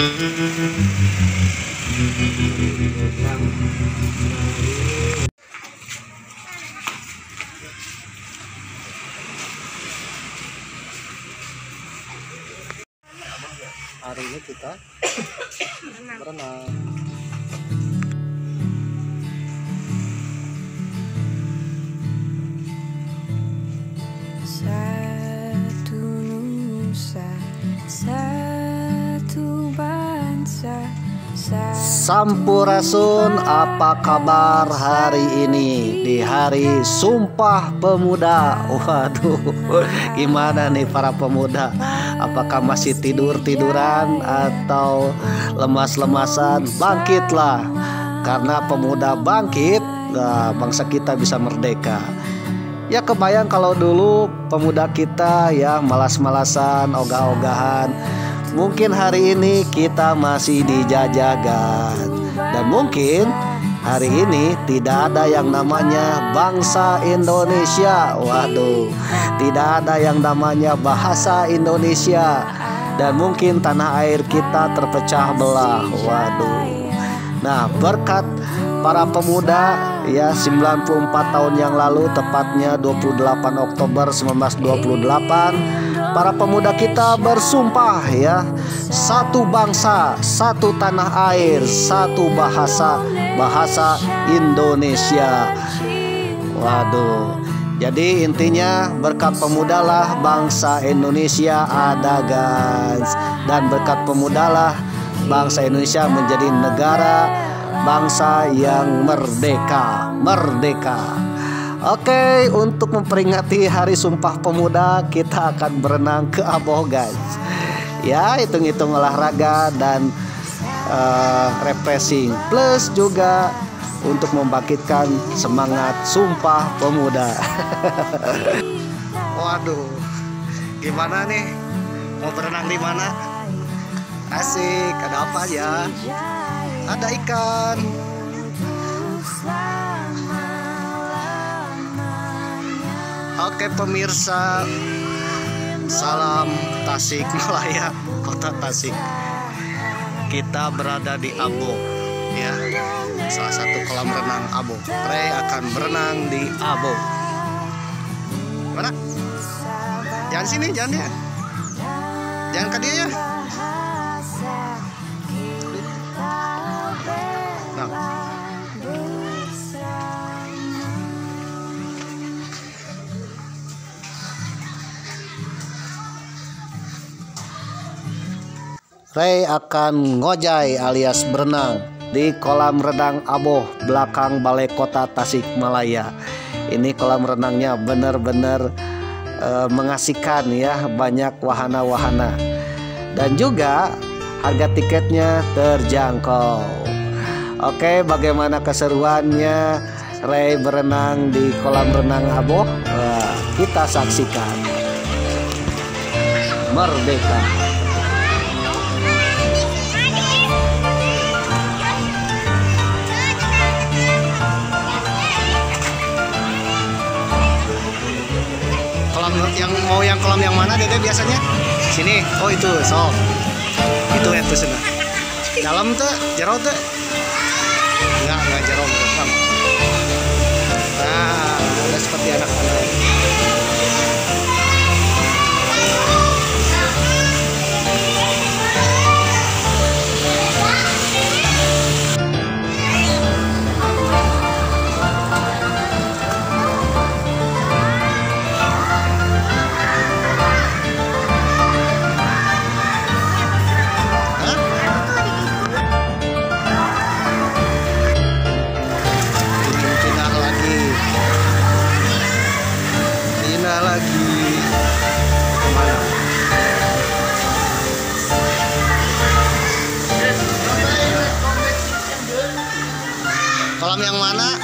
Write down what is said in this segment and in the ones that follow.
Hari ini kita berenang. Satu nusa, satu bangsa. Sampurasun, apa kabar hari ini di hari Sumpah Pemuda? Waduh, gimana nih para pemuda? Apakah masih tidur-tiduran atau lemas-lemasan? Bangkitlah, karena pemuda bangkit, nah, bangsa kita bisa merdeka. Ya kebayang kalau dulu pemuda kita ya malas-malasan, ogah-ogahan. Mungkin hari ini kita masih dijajakan. Dan mungkin hari ini tidak ada yang namanya bangsa Indonesia. Waduh, tidak ada yang namanya bahasa Indonesia. Dan mungkin tanah air kita terpecah belah. Waduh. Nah, berkat para pemuda ya 94 tahun yang lalu, tepatnya 28 Oktober 1928, para pemuda kita bersumpah ya, satu bangsa, satu tanah air, satu bahasa, bahasa Indonesia. Waduh. Jadi intinya berkat pemudalah bangsa Indonesia ada, guys. Dan berkat pemudalah bangsa Indonesia menjadi negara bangsa yang merdeka. Oke, untuk memperingati Hari Sumpah Pemuda, kita akan berenang ke Aboh, guys. Ya, hitung-hitung olahraga dan refreshing, plus juga untuk membangkitkan semangat Sumpah Pemuda. Waduh, gimana nih? Mau berenang di mana? Asik, ada apa ya? Ada ikan. Oke pemirsa, salam Tasik Malaya, kota Tasik. Kita berada di Aboh, ya, salah satu kolam renang Aboh. Ray akan berenang di Aboh. Mana? Jangan sini, jangan ya. Jangan ke dia ya. Nah. Ray akan ngojay alias berenang di kolam renang Aboh belakang Balai Kota Tasikmalaya. Ini kolam renangnya benar-benar mengasihkan ya, banyak wahana-wahana. Dan juga harga tiketnya terjangkau. Oke, bagaimana keseruannya Ray berenang di kolam renang Aboh? Kita saksikan. Merdeka. Yang kolam yang mana Dede biasanya? Sini. Oh itu, so. Itu itu sana. Dalam tuh, jero tuh. Enggak jero tuh. Nah, udah seperti anak-anak. Kolam yang mana?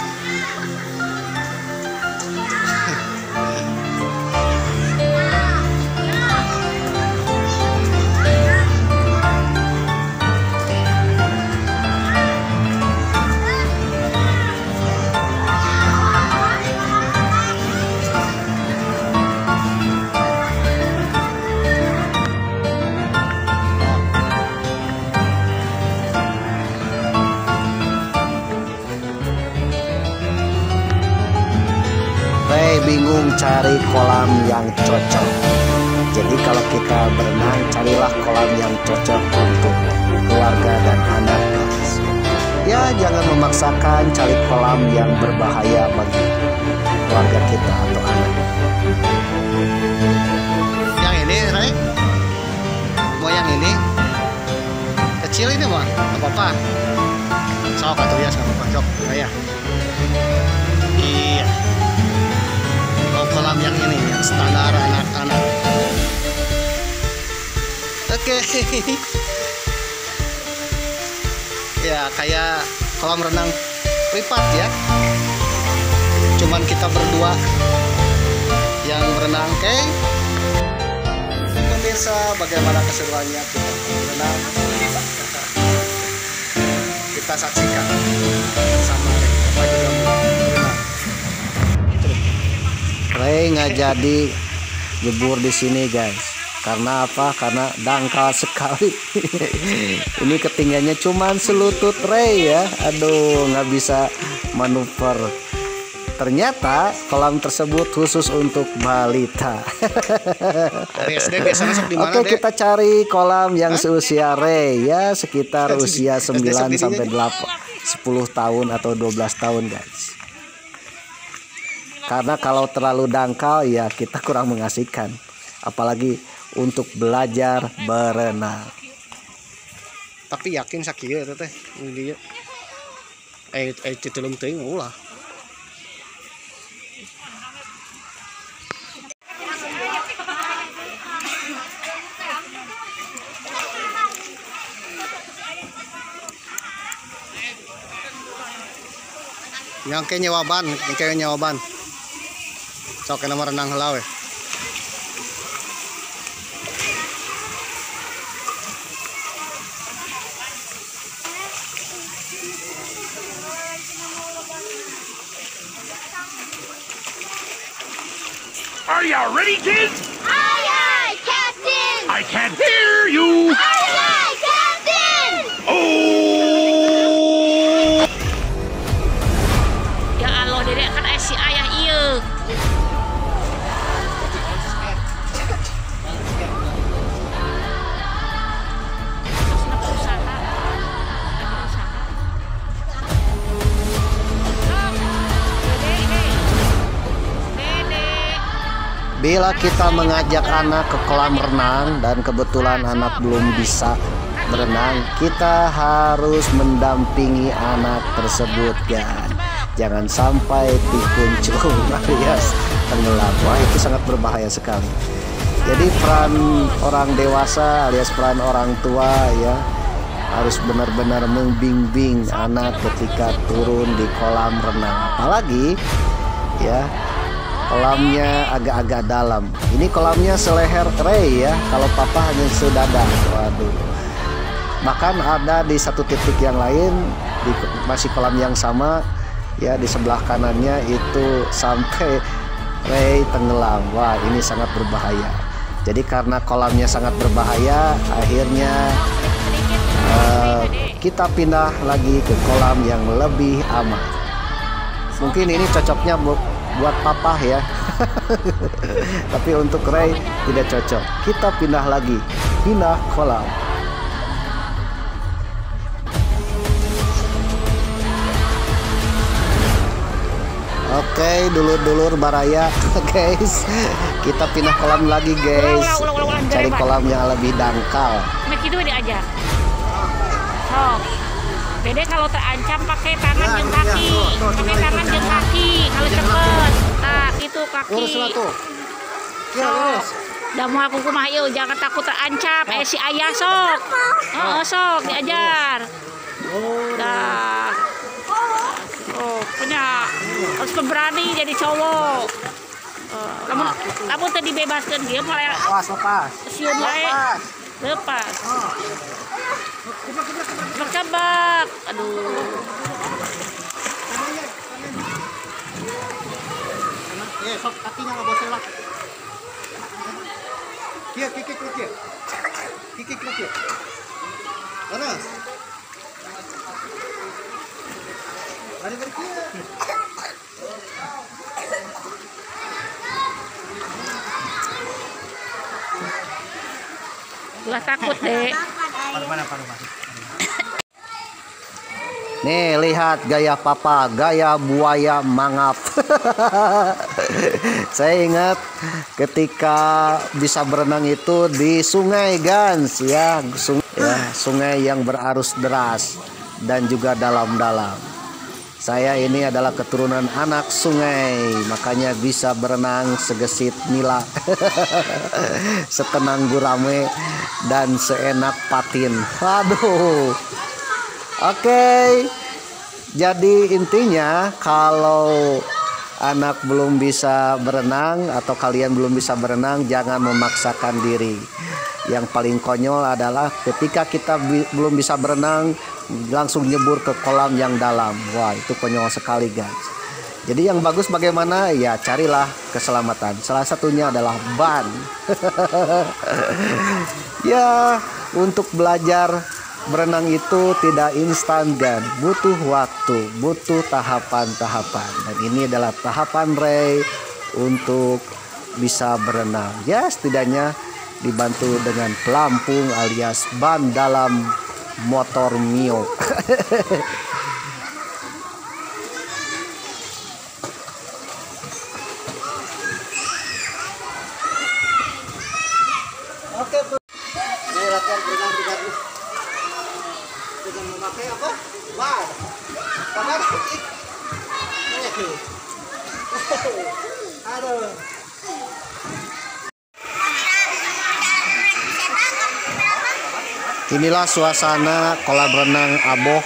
bingung cari kolam yang cocok. Jadi kalau kita berenang, carilah kolam yang cocok untuk keluarga dan anak, guys. Ya, jangan memaksakan cari kolam yang berbahaya bagi keluarga kita atau anak. Yang ini, Ray? Mau yang ini? Kecil ini, Bang? Apa-apa? Sok atau ya, sama Pak Jok. Ya. Iya. Mau kolam yang ini, yang standar anak-anak. Oke. Ya, kayak kolam renang privat ya. Cuman kita berdua yang berenang, oke? Pemirsa, bagaimana keseruannya kita berenang? Kita saksikan bersama Bapak juga berenang. Ray nggak jadi jebur di sini, guys. Karena apa? Karena dangkal sekali. Ini ketinggiannya cuman selutut Ray ya. Aduh, nggak bisa manuver. Ternyata kolam tersebut khusus untuk balita. Oke, kita cari kolam yang seusia Ray ya, sekitar usia 9 sampai 10 tahun atau 12 tahun, guys. Karena kalau terlalu dangkal ya kita kurang mengasihkan. Apalagi untuk belajar berenang. Tapi yakin sakieu eta teh dia. Citelung teuing ulah. Nyangke nyawaban. Sok kena renang heula we. Are you ready, kids? Aye, aye, Captain! I can't hear you! Aye, aye, Captain! Oh! Ya Allah, dedek kan si ayah iya. Bila kita mengajak anak ke kolam renang dan kebetulan anak belum bisa berenang, kita harus mendampingi anak tersebut, guys. Jangan sampai dikuncung alias tenggelam. Wah, itu sangat berbahaya sekali. Jadi peran orang dewasa alias peran orang tua ya harus benar-benar membimbing anak ketika turun di kolam renang. Apalagi ya kolamnya agak-agak dalam. Ini kolamnya seleher Ray ya. Kalau papa hanya sedada. Waduh. Bahkan ada di satu titik yang lain di masih kolam yang sama ya, di sebelah kanannya itu sampai Ray tenggelam. Wah, ini sangat berbahaya. Jadi karena kolamnya sangat berbahaya, akhirnya kita pindah lagi ke kolam yang lebih aman. Mungkin ini cocoknya buat papa ya. Tapi untuk Ray tidak cocok. Kita pindah lagi, pindah kolam. Oke, dulur-dulur baraya, guys. Kita pindah kolam lagi, guys. Cari kolam yang lebih dangkal. Mek itu diajar. Sok. Dede kalau terancam pakai tangan jeung kaki. Pakai tangan jeung kaki kalau cepet. Tak, itu kaki. Sok. Da moal aku kumaha ieu, jangan takut terancam. Si ayah sok. Heeh, sok diajar. Dah. Oh, punya harus pemberani jadi cowok. Lamun tadi bebaskan dia mulai Lepas. siun wae. Lepas. Berkabak. Aduh. Sok kakinya nggak bosel lah. Kikik. Panas. Ada berkia. Ulah takut, Dek. Nih lihat gaya papa, gaya buaya mangap. Saya ingat ketika bisa berenang itu di sungai Gans ya, sungai yang berarus deras dan juga dalam-dalam. Saya ini adalah keturunan anak sungai, makanya bisa berenang segesit nila, setenang gurame dan seenak patin. Aduh. Oke, jadi intinya kalau anak belum bisa berenang atau kalian belum bisa berenang, jangan memaksakan diri. Yang paling konyol adalah ketika kita belum bisa berenang, langsung nyebur ke kolam yang dalam. Wah, itu konyol sekali guys. Jadi yang bagus bagaimana? Ya carilah keselamatan. Salah satunya adalah ban. Ya, untuk belajar berenang itu tidak instan kan, butuh waktu, butuh tahapan-tahapan. Dan ini adalah tahapan Ray untuk bisa berenang. Ya setidaknya dibantu dengan pelampung alias ban dalam motor Mio. Oke, ini latihan berenang dengan memakai apa? Wow. Pakai stick. Aduh. Inilah suasana kolam renang Aboh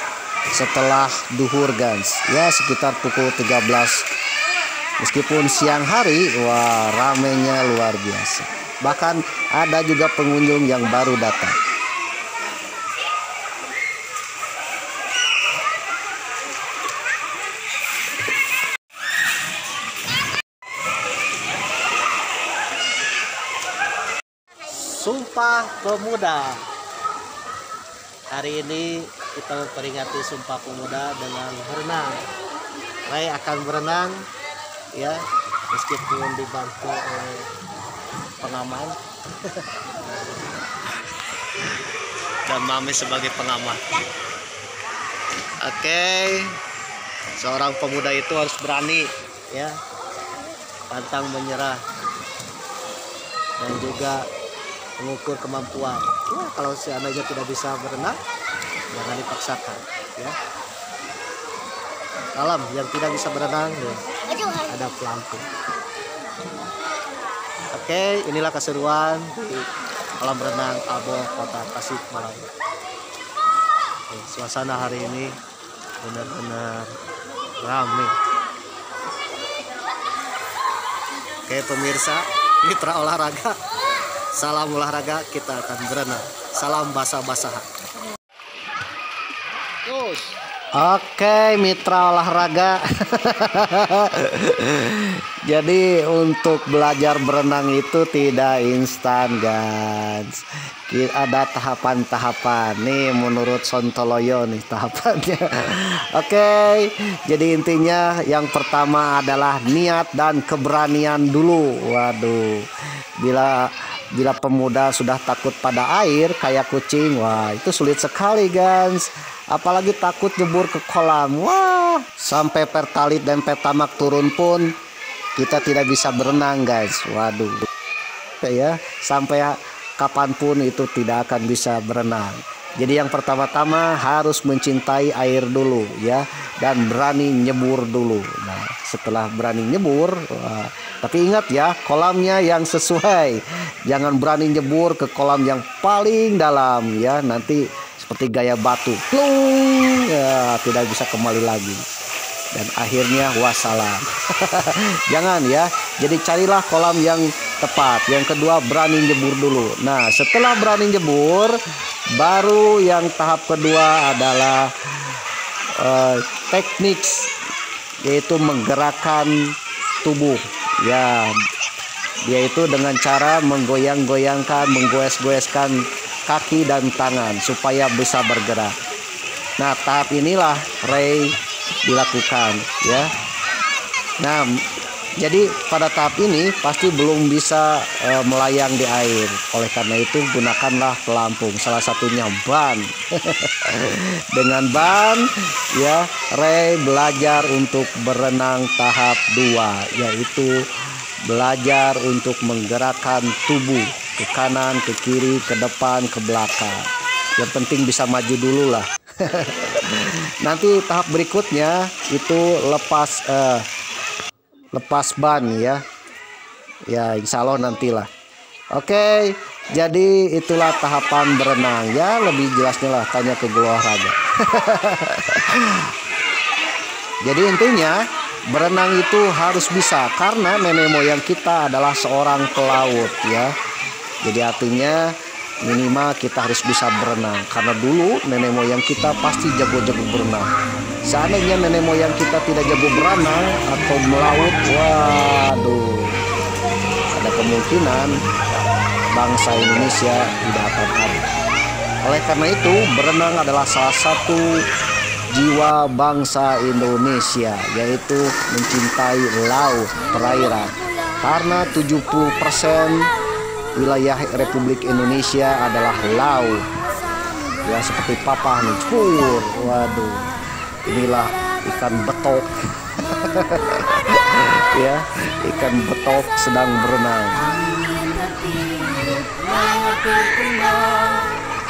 setelah duhur guys. Ya sekitar pukul 13. Meskipun siang hari, wah ramenya luar biasa. Bahkan ada juga pengunjung yang baru datang. Sumpah Pemuda. Hari ini kita memperingati Sumpah Pemuda dengan berenang. Ray akan berenang ya, meskipun dibantu oleh pengaman dan Mami sebagai pengaman. Oke, seorang pemuda itu harus berani ya, pantang menyerah dan juga mengukur kemampuan. Ya, kalau seandainya tidak bisa berenang, jangan dipaksakan. Ya. Alam yang tidak bisa berenang, ya, ada pelampung. Oke, inilah keseruan di kolam renang Aboh Kota Tasikmalaya. Suasana hari ini benar-benar ramai. Oke pemirsa, mitra olahraga. Salam olahraga, kita akan berenang. Salam basah-basahan. Oke, mitra olahraga. Jadi untuk belajar berenang itu tidak instan, guys. Ada tahapan-tahapan. Nih menurut Sontoloyo nih tahapannya. Oke, jadi intinya yang pertama adalah niat dan keberanian dulu. Waduh. Bila pemuda sudah takut pada air kayak kucing, wah itu sulit sekali guys. Apalagi takut jebur ke kolam. Wah, sampai pertalit dan pertamak turun pun kita tidak bisa berenang guys. Waduh. Ya, sampai kapanpun itu tidak akan bisa berenang. Jadi yang pertama-tama harus mencintai air dulu ya, dan berani nyebur dulu. Nah, setelah berani nyebur, wah, tapi ingat ya, kolamnya yang sesuai. Jangan berani nyebur ke kolam yang paling dalam ya, nanti seperti gaya batu, plung, ya, tidak bisa kembali lagi. Dan akhirnya wassalam. Jangan ya. Jadi carilah kolam yang tepat. Yang kedua berani nyebur dulu. Nah setelah berani nyebur, baru yang tahap kedua adalah teknik, yaitu menggerakkan tubuh. Ya, yaitu dengan cara menggoyang-goyangkan, menggoes-goeskan kaki dan tangan supaya bisa bergerak. Nah tahap inilah Ray dilakukan ya. Nah Jadi pada tahap ini pasti belum bisa melayang di air. Oleh karena itu gunakanlah pelampung, salah satunya ban. Dengan ban ya Ray belajar untuk berenang tahap 2, yaitu belajar untuk menggerakkan tubuh ke kanan, ke kiri, ke depan, ke belakang. Yang penting bisa maju dulu lah. Nanti tahap berikutnya itu lepas ban ya. Ya insya Allah nantilah. Oke, jadi itulah tahapan berenang. Ya lebih jelasnya lah tanya ke guru olahraga. Jadi intinya berenang itu harus bisa, karena nenek moyang kita adalah seorang pelaut ya. Jadi artinya minimal kita harus bisa berenang, karena dulu nenek moyang kita pasti jago-jago berenang. Seandainya nenek moyang kita tidak jago berenang atau melaut, waduh, ada kemungkinan bangsa Indonesia tidak akan ada. Oleh karena itu berenang adalah salah satu jiwa bangsa Indonesia, yaitu mencintai laut, perairan. Karena 70% wilayah Republik Indonesia adalah laut. Ya seperti papa nih, waduh, inilah ikan betok. Ya, ikan betok sedang berenang.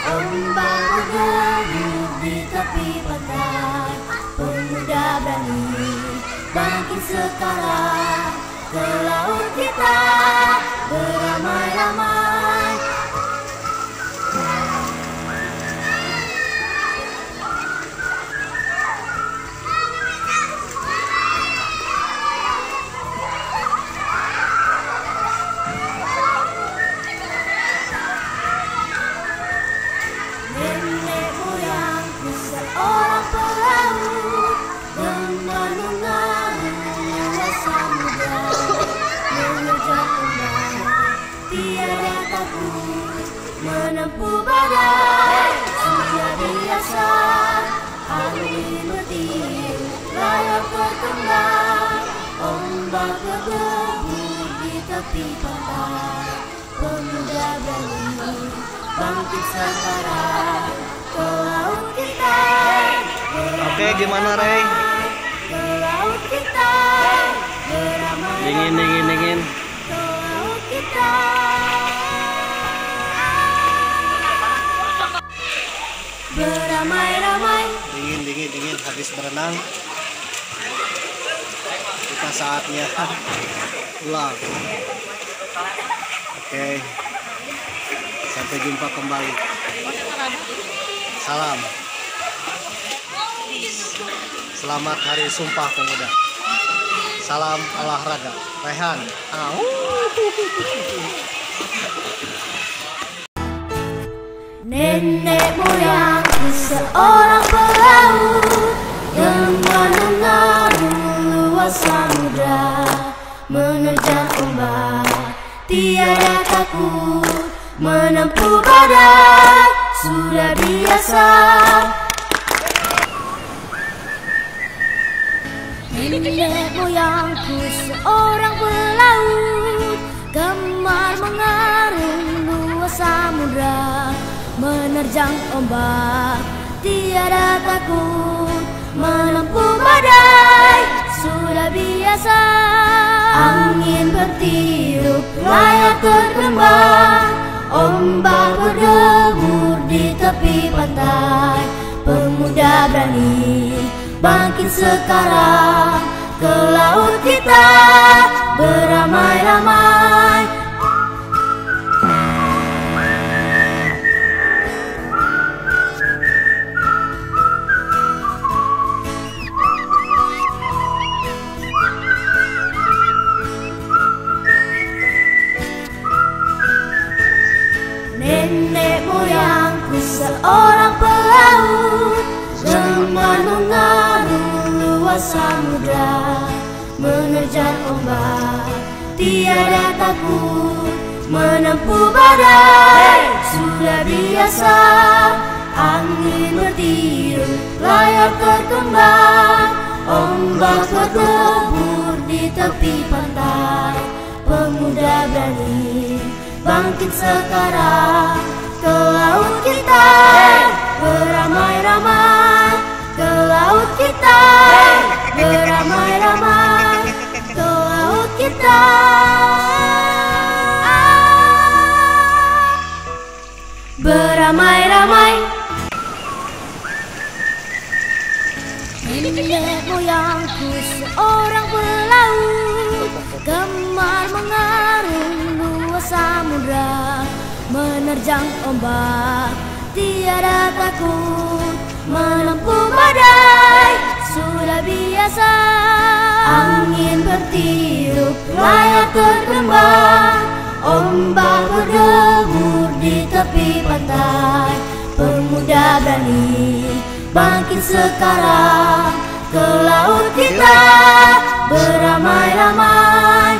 Ombak bergulung di tepi pantai, pemuda berani bangkit sekarang, ke laut kita beramai-ramai. Nenek moyangku seorang pelaut, dengan mengarungi luas samudra, menerjang ombak, tiada takut menempuh badai. Sudah biasa angin bertiup, layar berkembang, ombak bergebur di tepi pantai, pemuda berani bangkit sekarang, ke laut kita. Oke, gimana Ray? Ke laut kita beramai-ramai. Dingin. Ke laut kita beramai-ramai. Dingin. Habis berenang, kita saatnya pulang. Oke. Sampai jumpa kembali. Salam. Selamat Hari Sumpah Pemuda. Salam olahraga. Rehan. Nenek moyangku seorang pelaut, dengan mengarungi luas samudra, menerjang ombak, tiada takut menempuh badai. Sudah biasa nenek moyangku seorang pelaut, gemar mengarungi luas samudra, menerjang ombak, tiada takut menempuh badai. Sudah biasa angin bertiup, layar terkembang, ombak bergebur di tepi pantai, pemuda berani bangkit sekarang, ke laut kita beramai-ramai. Nenek moyangku seorang pelaut, dengan mengarungi luas samudra, menerjang ombak, tiada takut menempuh badai. Sudah biasa angin bertiup, layar terkembang, ombak bergebur di tepi pantai. Pemuda berani bangkit sekarang, ke laut kita beramai-ramai, ke laut kita beramai-ramai, ke laut kita beramai-ramai. Nenek moyangku seorang pelaut, gemar mengarung luas samudra, menerjang ombak tiada takut, menempuh badai sudah biasa. Angin bertiup, layar terkembang, ombak berdebur di tepi pantai. Pemuda berani bangkit sekarang, ke laut kita beramai-ramai.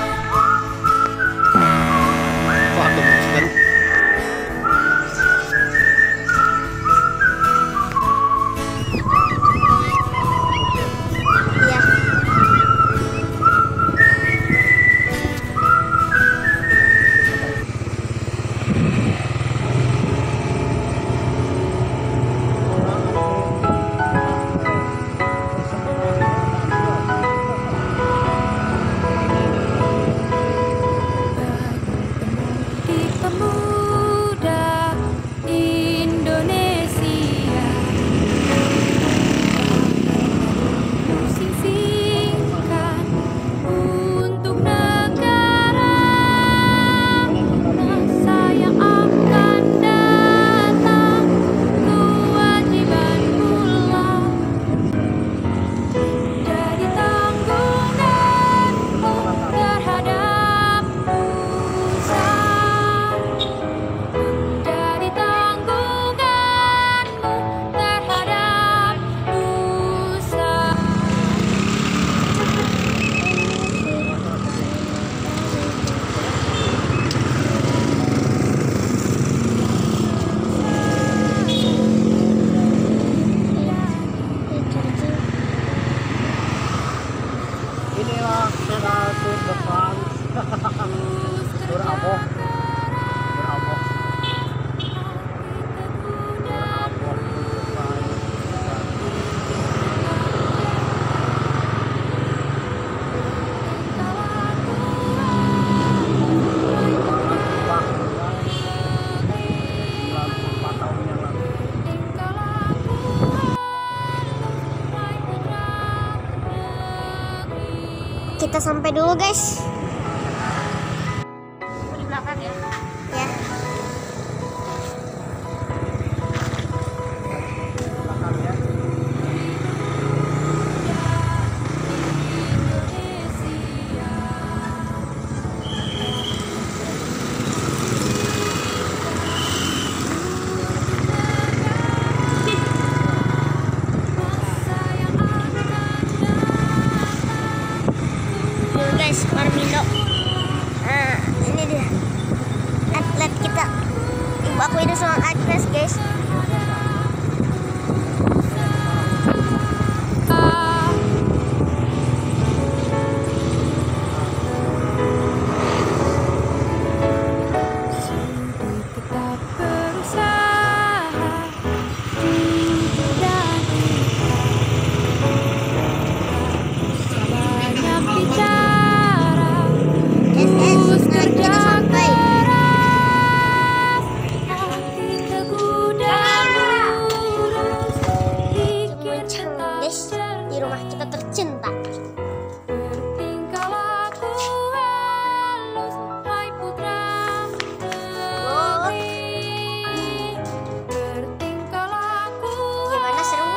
Kita sampai dulu guys. Di belakang ya. Ya. Guys, Marmino, ini dia atlet kita. Ibu aku ini seorang atlet guys. Di rumah kita tercinta. Gimana, seru?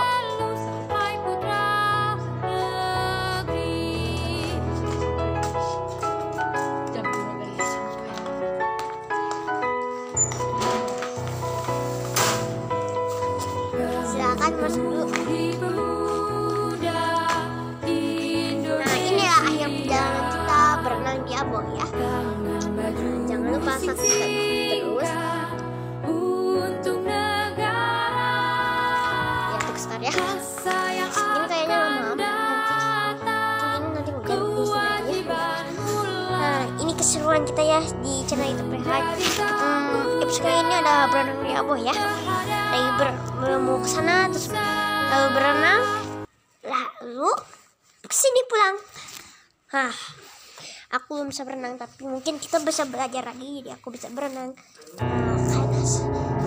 Silakan masuk dulu. Berenang di Abong ya. Jangan lupa subscribe terus. Ya, Tukstar ya. Ini kayaknya lama. Nanti hujan di sini aja. pertemuan kita ya di channel YouTube Rehan. Episode kali ini ada berenang di Aboh ya. Lagi mau ke sana terus lalu berenang, lalu kesini pulang. Aku belum bisa berenang, tapi mungkin kita bisa belajar lagi jadi aku bisa berenang. Kayaknya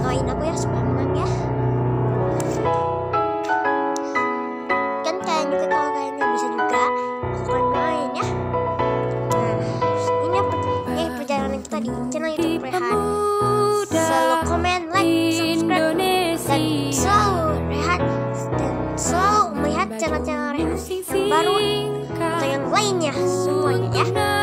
doain aku ya supaya menang ya. Kan kalian juga kalau kalian nggak bisa juga, aku akan doain ya. Ini perjalanan kita di channel YouTube Rehan. Selalu komen, like, subscribe, dan selalu Rehan dan selalu melihat channel-channel Rehan yang baru atau yang lainnya semuanya ya.